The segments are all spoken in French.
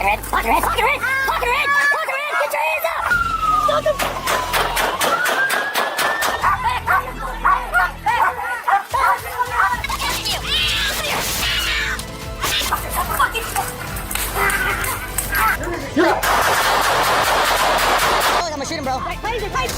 I'm gonna shoot him, bro. Fight!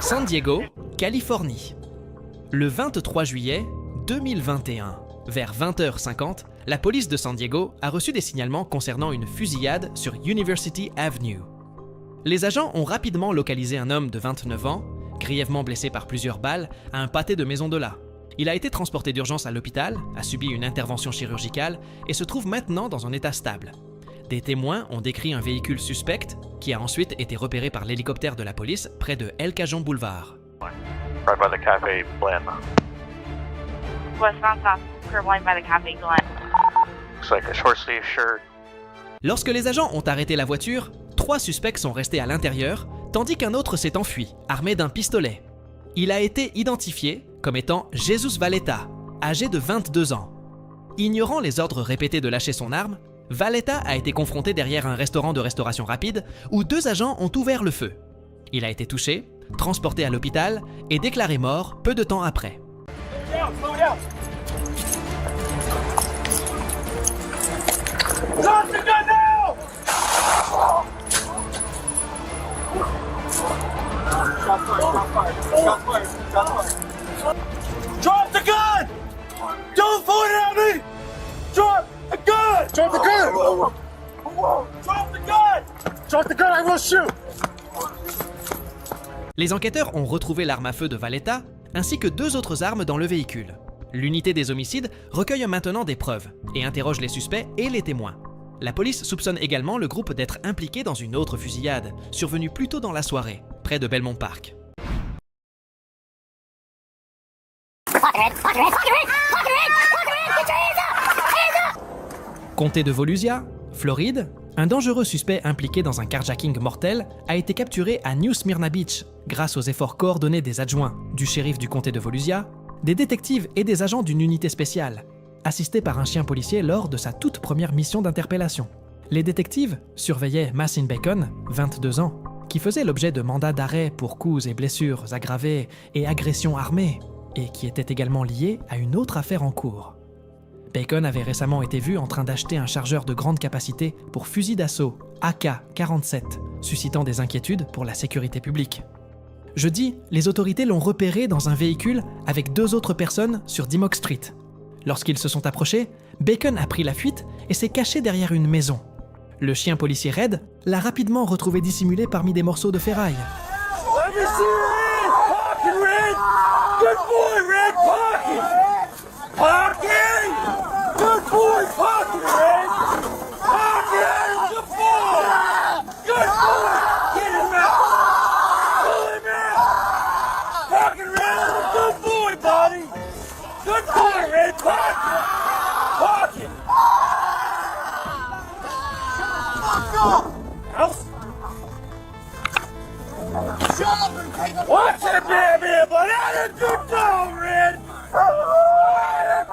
San Diego, Californie. Le 23 juillet 2021, vers 20h50, la police de San Diego a reçu des signalements concernant une fusillade sur University Avenue. Les agents ont rapidement localisé un homme de 29 ans, grièvement blessé par plusieurs balles, à un pâté de maison de là. Il a été transporté d'urgence à l'hôpital, a subi une intervention chirurgicale et se trouve maintenant dans un état stable. Des témoins ont décrit un véhicule suspect qui a ensuite été repéré par l'hélicoptère de la police près de El Cajon Boulevard. Right by the Cafe Glen. Westbound South Curb Line by the Cafe Glen. Looks like a short sleeve shirt. Lorsque les agents ont arrêté la voiture, 3 suspects sont restés à l'intérieur, tandis qu'un autre s'est enfui, armé d'un pistolet. Il a été identifié comme étant Jesus Valletta, âgé de 22 ans. Ignorant les ordres répétés de lâcher son arme, Valletta a été confronté derrière un restaurant de restauration rapide où 2 agents ont ouvert le feu. Il a été touché, transporté à l'hôpital et déclaré mort peu de temps après. Drop the gun! Don't point it at me! Drop the gun! Drop the gun! Drop the gun! Drop the gun, I will shoot! Les enquêteurs ont retrouvé l'arme à feu de Valletta ainsi que 2 autres armes dans le véhicule. L'unité des homicides recueille maintenant des preuves et interroge les suspects et les témoins. La police soupçonne également le groupe d'être impliqué dans une autre fusillade, survenue plus tôt dans la soirée, près de Belmont Park. Comté de Volusia, Floride, un dangereux suspect impliqué dans un carjacking mortel a été capturé à New Smyrna Beach grâce aux efforts coordonnés des adjoints, du shérif du comté de Volusia, des détectives et des agents d'une unité spéciale, assistés par un chien policier lors de sa toute première mission d'interpellation. Les détectives surveillaient Massin Bacon, 22 ans, qui faisait l'objet de mandats d'arrêt pour coups et blessures aggravées et agressions armées, et qui était également lié à une autre affaire en cours. Bacon avait récemment été vu en train d'acheter un chargeur de grande capacité pour fusil d'assaut AK-47, suscitant des inquiétudes pour la sécurité publique. Jeudi, les autorités l'ont repéré dans un véhicule avec 2 autres personnes sur Dimock Street. Lorsqu'ils se sont approchés, Bacon a pris la fuite et s'est caché derrière une maison. Le chien policier Red l'a rapidement retrouvé dissimulé parmi des morceaux de ferraille. Let me see Red! Pocket, Red! Good boy, Red! Pocket! Pocket! Good boy, Pocket, Red! Pocket! Good boy! Good boy! Get him out! Pull him out! Pocket, Red! Good boy, buddy! Good boy, Red! Pocket! Pocket! House! Watch that man, but that is a good dog, Red!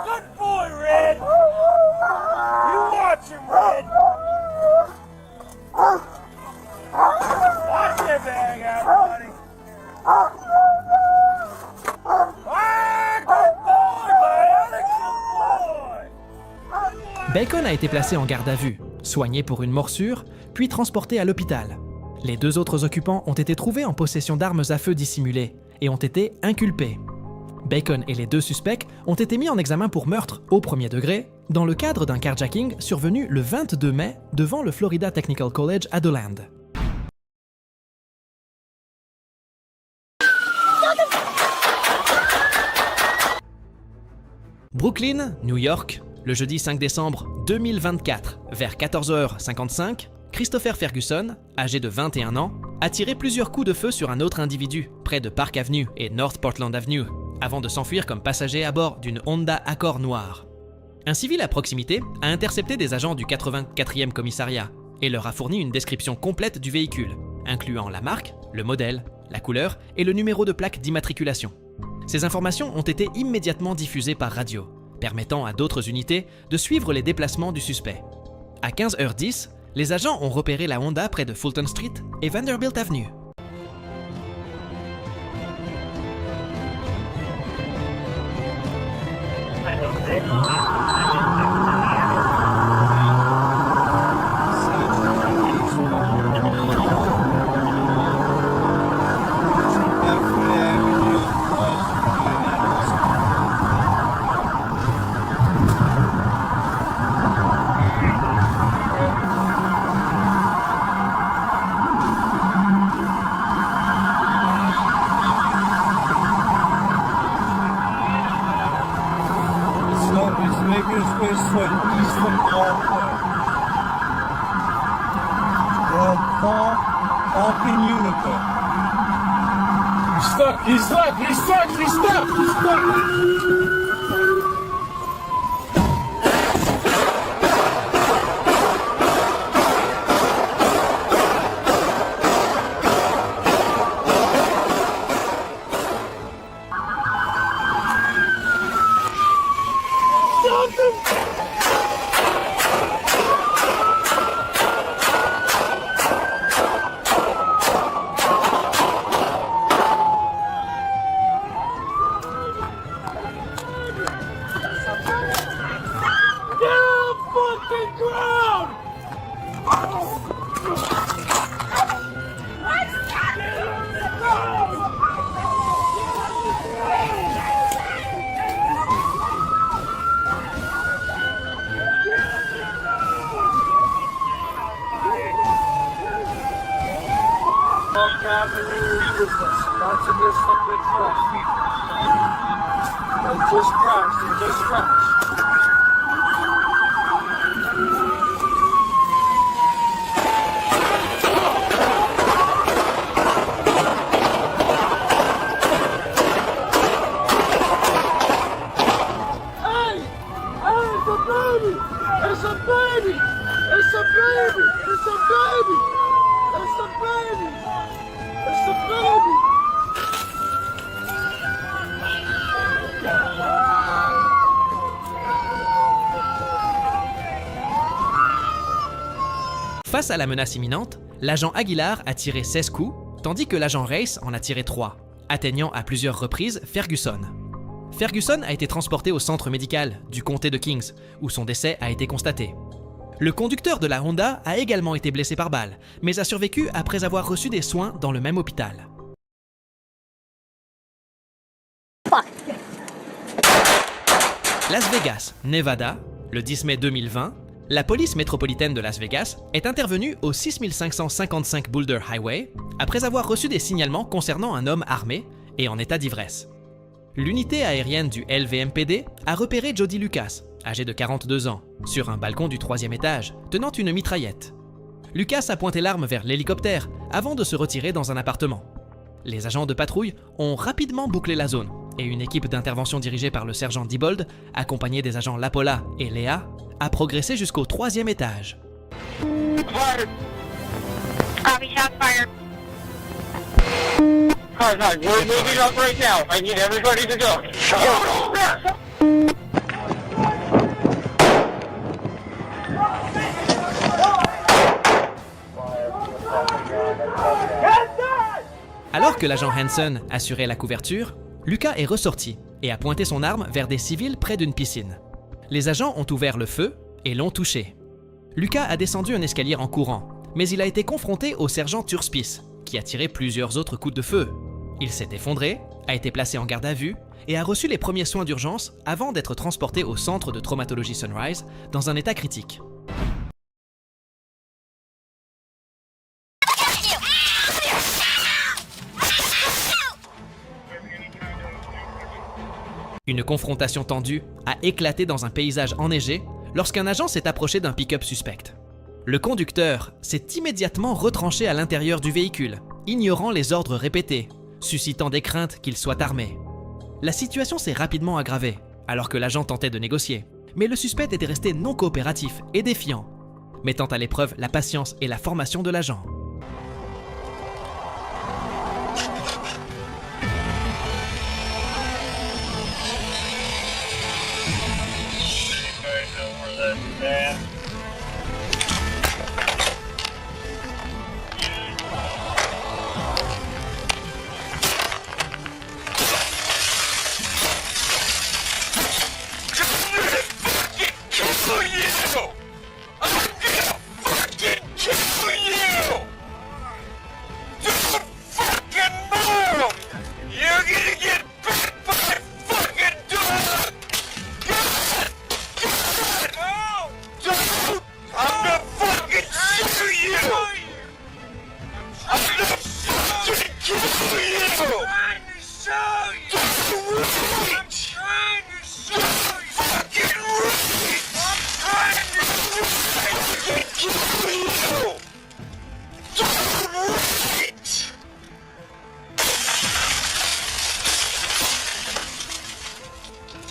Good boy, Red! You watch him, Red! Watch that bag out, buddy! Good boy, buddy! Good boy! Bacon a été placé en garde à vue, soigné pour une morsure, puis transporté à l'hôpital. Les 2 autres occupants ont été trouvés en possession d'armes à feu dissimulées et ont été inculpés. Bacon et les 2 suspects ont été mis en examen pour meurtre au premier degré dans le cadre d'un carjacking survenu le 22 mai devant le Florida Technical College à DeLand. Brooklyn, New York, le jeudi 5 décembre 2024, vers 14h55, Christopher Ferguson, âgé de 21 ans, a tiré plusieurs coups de feu sur un autre individu près de Park Avenue et North Portland Avenue, avant de s'enfuir comme passager à bord d'une Honda Accord noire. Un civil à proximité a intercepté des agents du 84e commissariat et leur a fourni une description complète du véhicule, incluant la marque, le modèle, la couleur et le numéro de plaque d'immatriculation. Ces informations ont été immédiatement diffusées par radio, permettant à d'autres unités de suivre les déplacements du suspect. À 15h10, les agents ont repéré la Honda près de Fulton Street et Vanderbilt Avenue. He's making his way sweat. He's looking all the way. Paul fucking unicorn. He's stuck, he's stuck, he's stuck, he's stuck, he's stuck. Just crash. Face à la menace imminente, l'agent Aguilar a tiré 16 coups, tandis que l'agent Race en a tiré 3, atteignant à plusieurs reprises Ferguson. Ferguson a été transporté au centre médical du comté de Kings, où son décès a été constaté. Le conducteur de la Honda a également été blessé par balle, mais a survécu après avoir reçu des soins dans le même hôpital. Las Vegas, Nevada, le 10 mai 2020, la police métropolitaine de Las Vegas est intervenue au 6555 Boulder Highway après avoir reçu des signalements concernant un homme armé et en état d'ivresse. L'unité aérienne du LVMPD a repéré Jody Lucas, âgé de 42 ans, sur un balcon du 3e étage, tenant une mitraillette. Lucas a pointé l'arme vers l'hélicoptère avant de se retirer dans un appartement. Les agents de patrouille ont rapidement bouclé la zone et une équipe d'intervention dirigée par le sergent Diebold, accompagné des agents Lapola et Léa, a progressé jusqu'au 3e étage. Copy, shots fired. We're moving up right now. I need everybody to go. Alors que l'agent Hanson assurait la couverture, Lucas est ressorti et a pointé son arme vers des civils près d'une piscine. Les agents ont ouvert le feu et l'ont touché. Lucas a descendu un escalier en courant, mais il a été confronté au sergent Turspis, qui a tiré plusieurs autres coups de feu. Il s'est effondré, a été placé en garde à vue et a reçu les premiers soins d'urgence avant d'être transporté au centre de traumatologie Sunrise dans un état critique. Une confrontation tendue a éclaté dans un paysage enneigé lorsqu'un agent s'est approché d'un pick-up suspect. Le conducteur s'est immédiatement retranché à l'intérieur du véhicule, ignorant les ordres répétés, suscitant des craintes qu'il soit armé. La situation s'est rapidement aggravée, alors que l'agent tentait de négocier, mais le suspect était resté non coopératif et défiant, mettant à l'épreuve la patience et la formation de l'agent. man.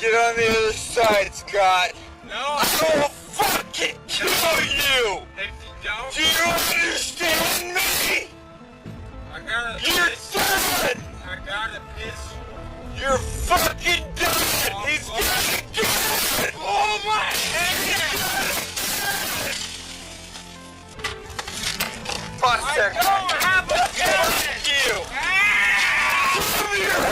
Get on the other side, Scott. No, I will fucking kill you. If you don't, do you understand me? I gotta piss. Done. I gotta piss. You're fucking done. He's gonna get it. Oh my head. I don't have a gun at you. Come here.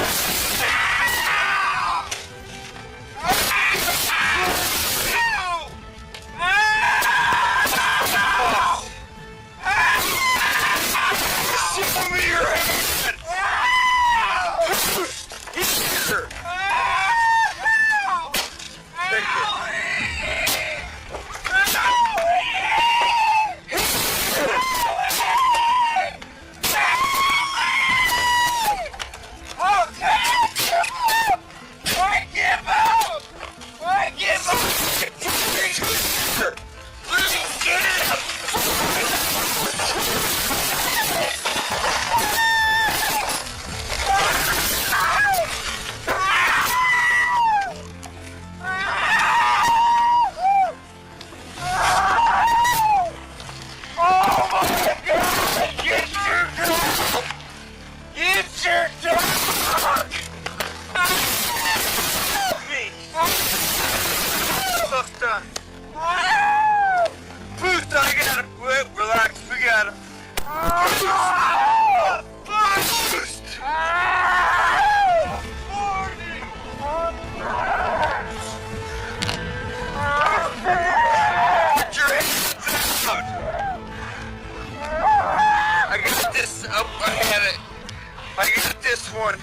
One.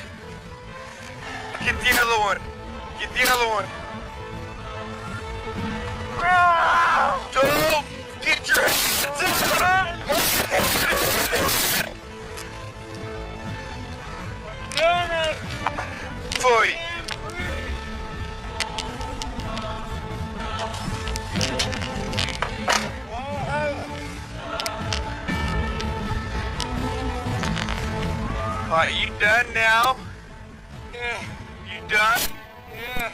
Get the other one. Get the other one. Don't get your Boy. Are you done now? Yeah. You done? Yeah.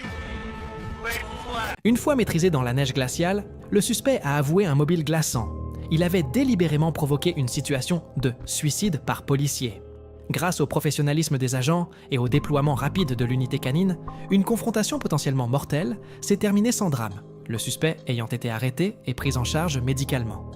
Lay flat. Une fois maîtrisé dans la neige glaciale, le suspect a avoué un mobile glaçant. Il avait délibérément provoqué une situation de suicide par policier. Grâce au professionnalisme des agents et au déploiement rapide de l'unité canine, une confrontation potentiellement mortelle s'est terminée sans drame, le suspect ayant été arrêté et pris en charge médicalement.